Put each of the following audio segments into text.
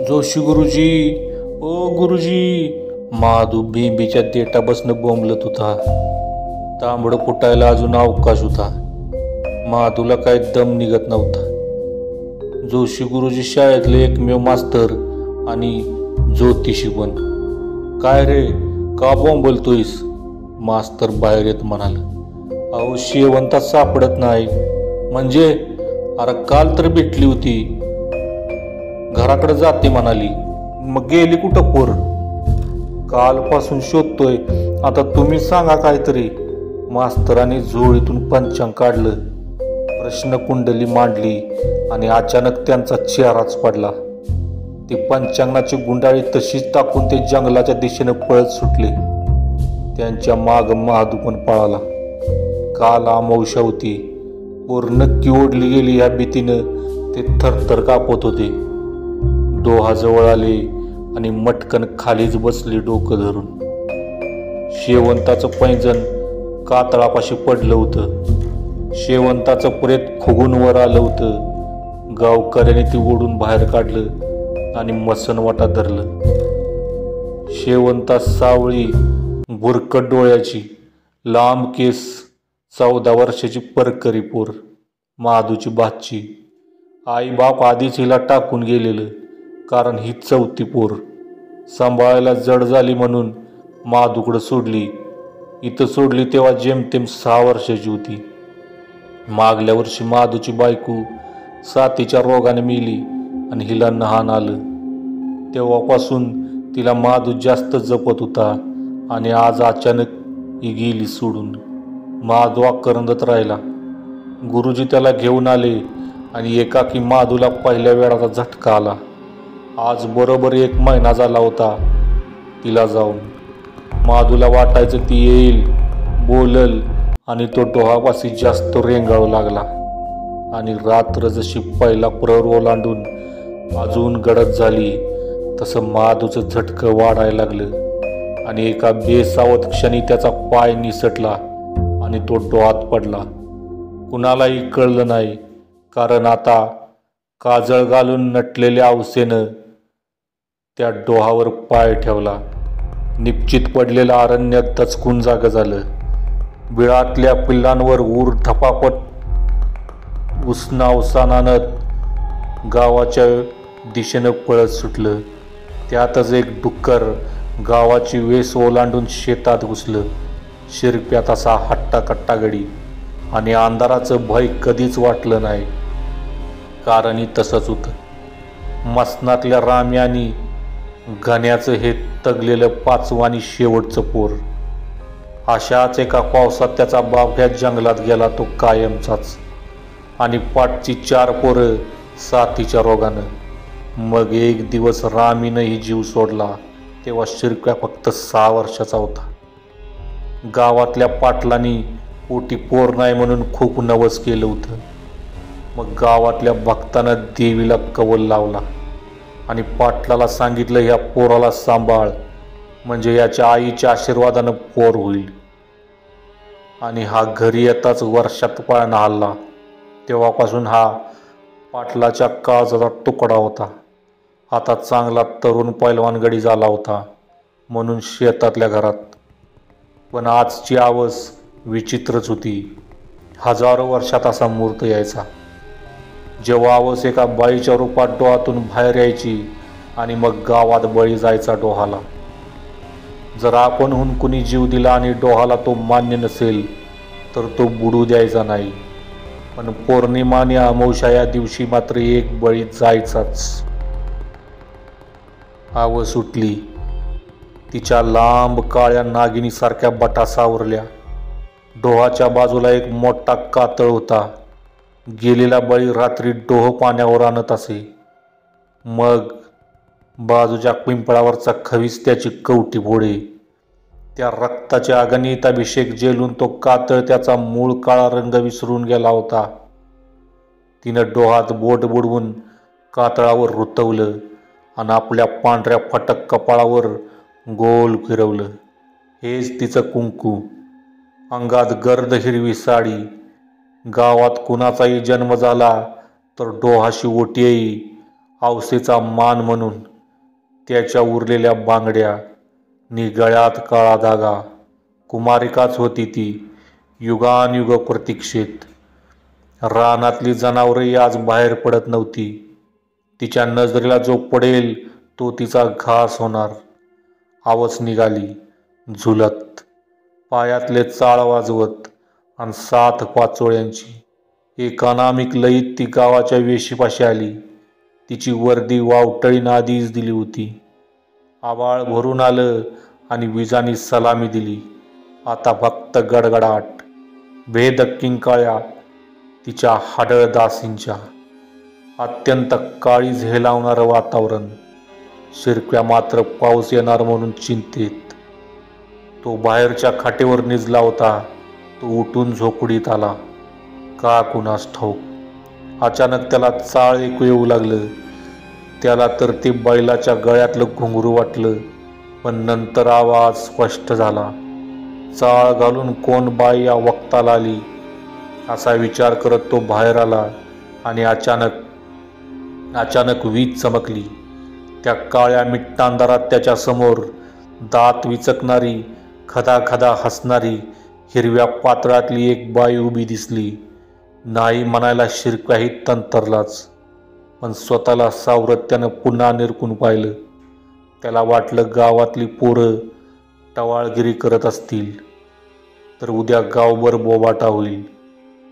जोशी गुरुजी, ओ गुरुजी. महादू बेंबीच्या देठापासनं बोंबलत होता. तांबडं फुटायला अजून अवकाश होता. महादूला काय दम निघत नव्हता. जोशी गुरुजी शाळेतले एकमेव मास्तर आणि ज्योतिषी पण. काय रे, का बोंबलतोयस? मास्तर बाहेर येत म्हणाला. अहो, शेवंता सापडत नाही. म्हणजे? अरे काल तर भेटली होती, घराकडे जाते म्हणाली. मग गेली कुठं पोर? कालपासून शोधतोय. आता तुम्ही सांगा काहीतरी. मास्तरांनी झोळीतून पंचांग काढलं, प्रश्नकुंडली मांडली आणि अचानक त्यांचा चेहराच पडला. ती पंचांगणाची गुंडाळी तशीच टाकून ते जंगलाच्या दिशेने पळत सुटले. त्यांच्या माग महादू पण पळाला. काल अमावस्या होती. पोर नक्की ओढली गेली या भीतीनं ते थरथर कापत होते. डोहा जवळ आले आणि मटकन खालीच बसले डोकं धरून. शेवंताचं पैंजण कातळापाशी पडलं होतं. शेवंताचं प्रेत फुगून वर आलं होतं. गावकऱ्याने ती ओढून बाहेर काढलं आणि मसनवाटा धरलं. शेवंता सावळी, भुरकट डोळ्याची, लांब केस, 14 वर्षाची परकरी पोर, महादूची भाची. आई बाप आधीच हिला टाकून गेलेलं, कारण ही 4थी पोर. सांभाळायला जड झाली म्हणून महादूकडं सोडली. इथं सोडली तेव्हा जेमतेम 6 वर्षाची होती. मागल्या वर्षी महादूची बायको साथीच्या रोगाने मेली आणि हिला नहान आलं. तेव्हापासून तिला महादू जास्त जपत होता आणि आज अचानक ही गेली सोडून. महादू आकरंदत राहिला. गुरुजी त्याला घेऊन आले आणि एकाकी महादूला पहिल्या वेळाचा झटका आला. आज बरोबर 1 महिना झाला होता तिला जाऊन. महादूला वाटायचं ती येईल, बोलल आणि तो डोहापाशी जास्त रेंगाळू लागला. आणि रात्र जशी पहिला प्रहर ओलांडून अजून गडद झाली तसं महादूचं झटकं वाढायला लागलं आणि एका बेसावत क्षणी त्याचा पाय निसटला आणि तो डोहात पडला. कुणालाही कळलं नाही, कारण आता काजळ घालून नटलेल्या हौसेनं त्या डोहावर पाय ठेवला. निश्चित पडलेलं अरण्य दचकून जागं झालं. बिळातल्या पिल्लांवर ऊर धपापट उसनावसानानं गावाच्या दिशेनं पळत सुटलं. त्यातच एक डुक्कर गावाची वेस ओलांडून शेतात घुसलं. शिरप्यात असा हट्टाकट्टा गडी आणि अंधाराचं भय कधीच वाटलं नाही, कारणही तसंच होतं. मसनातल्या राम्यानी गण्याचं हे तगलेलं 5वं आणि शेवटचं पोर. अशाच एका पावसात त्याचा बाप ह्या जंगलात गेला, तो कायमचाच. आणि पाठची 4 पोरं साथीच्या रोगानं. मग एक दिवस रामीनंही जीव सोडला, तेव्हा शिरप्या फक्त 6 वर्षाचा होता. गावातल्या पाटलांनी पोटी पोर नाही म्हणून खूप नवस केलं होतं. मग गावातल्या भक्तानं देवीला कवल लावला आणि पाटलाला सांगितलं, ह्या पोराला सांभाळ, म्हणजे याच्या आईच्या आशीर्वादानं पोर होईल. आणि हा घरी येताच वर्षात पाळणा हल्ला. तेव्हापासून हा पाटलाच्या काळजाचा तुकडा होता. आता चांगला तरुण पैलवानगडी झाला होता म्हणून शेतातल्या घरात. पण आजची आवस विचित्रच होती. हजारो वर्षात असा मूर्त यायचा, जेव्हा आवस एका बाईच्या रूपात डोहातून बाहेर यायची आणि मग गावात बळी जायचा डोहाला. जर आपणहून कुणी जीव दिला आणि डोहाला तो मान्य नसेल तर तो बुडू द्यायचा नाही. पण पौर्णिमा आणि अमावस्या या दिवशी मात्र एक बळी जायचाच. आवस उठली. तिच्या लांब काळ्या नागिनीसारख्या बटा सावरल्या. डोहाच्या बाजूला एक मोठा कातळ होता. गेलेला बळी रात्री डोह पाण्यावर आणत असे. मग बाजूच्या पिंपळावरचा खवीस त्याची कवटी फोडे. त्या रक्ताचे अगणित अभिषेक जेलून तो कातळ त्याचा मूळ काळा रंग विसरून गेला होता. तिनं डोहात बोट बुडवून कातळावर रुतवलं आणि आपल्या पांढऱ्या फटक कपाळावर गोल फिरवलं. हेच तिचं कुंकू. अंगात गर्द हिरवी साडी. गावात कुणाचाही जन्म झाला तर डोहाशी ओटी येई, हौसेचा मान म्हणून. त्याच्या उरलेल्या बांगड्या, नि गळ्यात काळा धागा. कुमारिकाच होती ती, युगानयुग प्रतीक्षेत. रानातली जनावरही आज बाहेर पडत नव्हती. तिच्या नजरेला जो पडेल तो तिचा घास होणार. आवाज निघाली झुलत, पायातले चाळ वाजवत, आणि 7 पाचोळ्यांची. एक अनामिक लयीत ती गावाच्या वेशीपाशी आली. तिची वर्दी वावटळीनं आधीच दिली होती. आभाळ भरून आलं आणि विजांनी सलामी दिली. आता फक्त गडगडाट, भेदक किंकाळ्या तिच्या हाडळ दासींच्या. अत्यंत काळीज हेलावणारं वातावरण. शिरप्या मात्र पाऊस येणार म्हणून चिंतेत. तो बाहेरच्या खाटेवर निजला होता. तो उठून झोपडीत आला. का कुणास ठाऊक. अचानक त्याला चाळ ऐकू येऊ लागलं. त्याला तर ते बैलाच्या गळ्यातलं घुंगरू वाटलं, पण नंतर आवाज स्पष्ट झाला. चाळ घालून कोण बाई या वक्ताला आली असा विचार करत तो बाहेर आला आणि अचानक वीज चमकली. त्या काळ्या मिट्टांधारात त्याच्या समोर दात विचकणारी, खदाखदा हसणारी, हिरव्या पातळातली एक बाई उभी दिसली. नाही म्हणायला शिरप्याही तंतरलाच, पण स्वतःला सावरत त्यानं पुन्हा निरखून पाहिलं. त्याला वाटलं गावातली पोरं टवाळगिरी करत असतील तर उद्या गावभर बोबाटा होईल.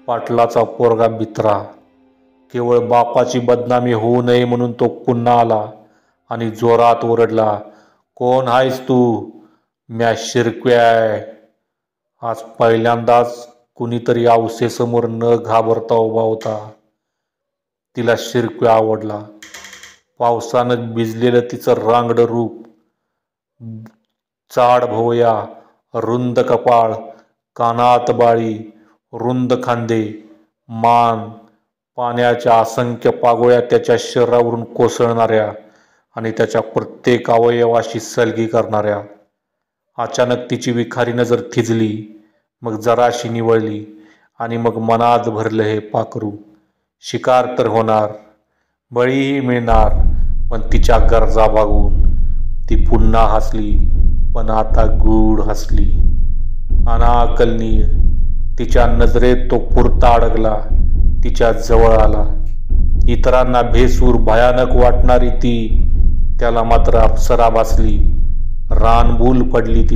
पाटलाचा पोरगा बित्रा. केवळ बापाची बदनामी होऊ नये म्हणून तो पुन्हा आला आणि जोरात ओरडला, कोण आहेस तू? म्या शिरप्याय. आज पहिल्यांदाच कुणीतरी आवसेसमोर न घाबरता उभा होता. तिला शिरप्या आवडला. पावसानं भिजलेलं तिचं रांगडं रूप, चाड भोवया, रुंद कपाळ, कानात बाळी, रुंद खांदे, मान, पाण्याच्या असंख्य पागोळ्या त्याच्या शरीरावरून कोसळणाऱ्या आणि त्याच्या प्रत्येक अवयवाशी सलगी करणाऱ्या. अचानक तिची विखारी नजर थिजली, मग जराशी निवळली आणि मग मनात भरलं हे पाखरू. शिकार तर होणार, बळीही मिळणार, पण तिच्या गरजा भागवून. ती पुन्हा हसली, पण आता गूढ हसली, अनाकलनीय. तिच्या नजरेत तो पुरता अडकला, तिच्या जवळ आला. इतरांना भेसूर भयानक वाटणारी ती त्याला मात्र अप्सरा भासली. रानबूल पडली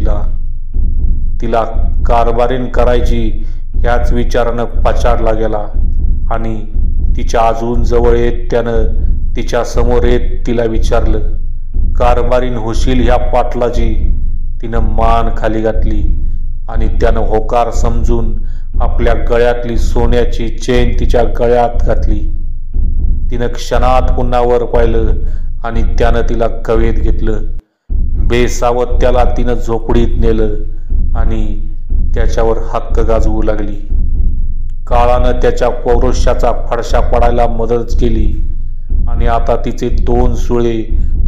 तिला कारभारीण करायची ह्याच विचारानं पछाडला गेला आणि तिच्या अजून जवळ येत त्यानं तिच्या समोर येत तिला विचारलं, कारभारीण होशील ह्या पाटलाची? तिनं मान खाली घातली आणि त्यानं होकार समजून आपल्या गळ्यातली सोन्याची चेन तिच्या गळ्यात घातली. तिनं क्षणात पुन्हा वर पाहिलं आणि त्यानं तिला कवेत घेतलं. बेसावत त्याला तिनं झोपडीत नेलं आणि त्याच्यावर हक्क गाजवू लागली. काळानं त्याच्या पौरुष्याचा फडशा पडायला मदत केली आणि आता तिचे 2 सुळे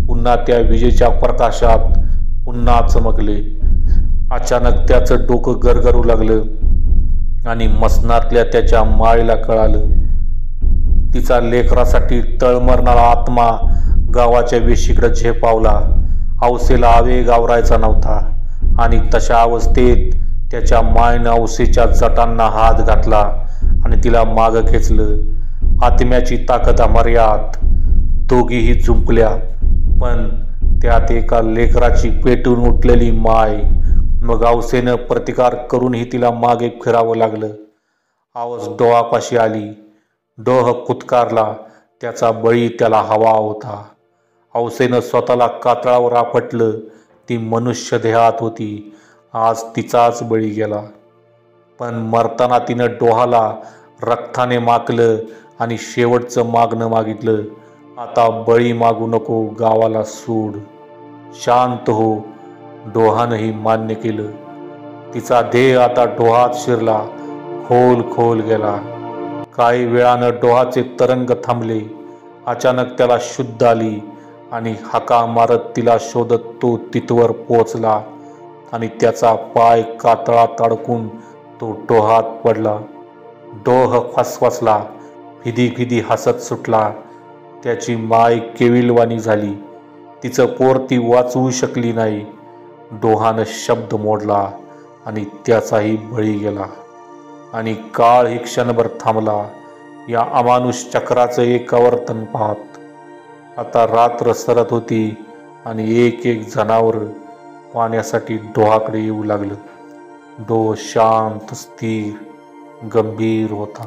पुन्हा त्या विजेच्या प्रकाशात पुन्हा चमकले. अचानक त्याचं डोकं गरगरू लागलं आणि मसनातल्या त्याच्या माळीला कळालं. तिचा लेकरासाठी तळमरणारा आत्मा गावाच्या वेशीकडे झेपावला. हौसेला आवेग आवरायचा नव्हता आणि तशा अवस्थेत त्याच्या मायनं हौसेच्या जटांना हात घातला आणि तिला मागं खेचलं. आत्म्याची ताकद अमर्याद. दोघीही झुंपल्या, पण त्यात एका लेकराची पेटून उठलेली माय. मग हौसेनं प्रतिकार करूनही तिला मागे फिरावं लागलं. आवाज डोहापाशी आली. डोह कुत्कारला. त्याचा बळी त्याला हवा होता. हौसेनं स्वतःला कातळावर आपटलं. ती मनुष्य देहात होती. आज तिचाच बळी गेला. पण मरताना तिनं डोहाला रक्ताने माकलं आणि शेवटचं मागणं मागितलं, आता बळी मागू नको, गावाला सोड, शांत हो. डोहानंही मान्य केलं. तिचा देह आता डोहात शिरला, खोल खोल गेला. काही वेळानं डोहाचे तरंग थांबले. अचानक त्याला शुद्ध आली आणि हाका मारत तिला शोधत तो तिथवर पोचला आणि त्याचा पाय कातळात अडकून तो डोहात पडला. डोह फसफसला, फिदी फिदी हसत सुटला. त्याची माय केविलवाणी झाली. तिचं पोर ती वाचवू शकली नाही. डोहानं शब्द मोडला आणि त्याचाही बळी गेला. आणि काळ एक क्षणभर थांबला या अमानुष चक्राचं एक आवर्तन पाहत. आता रात्र सरत होती आणि एक एक जनावर पाण्यासाठी डोहाकडे येऊ लागलं. डोह शांत, स्थिर, गंभीर होता.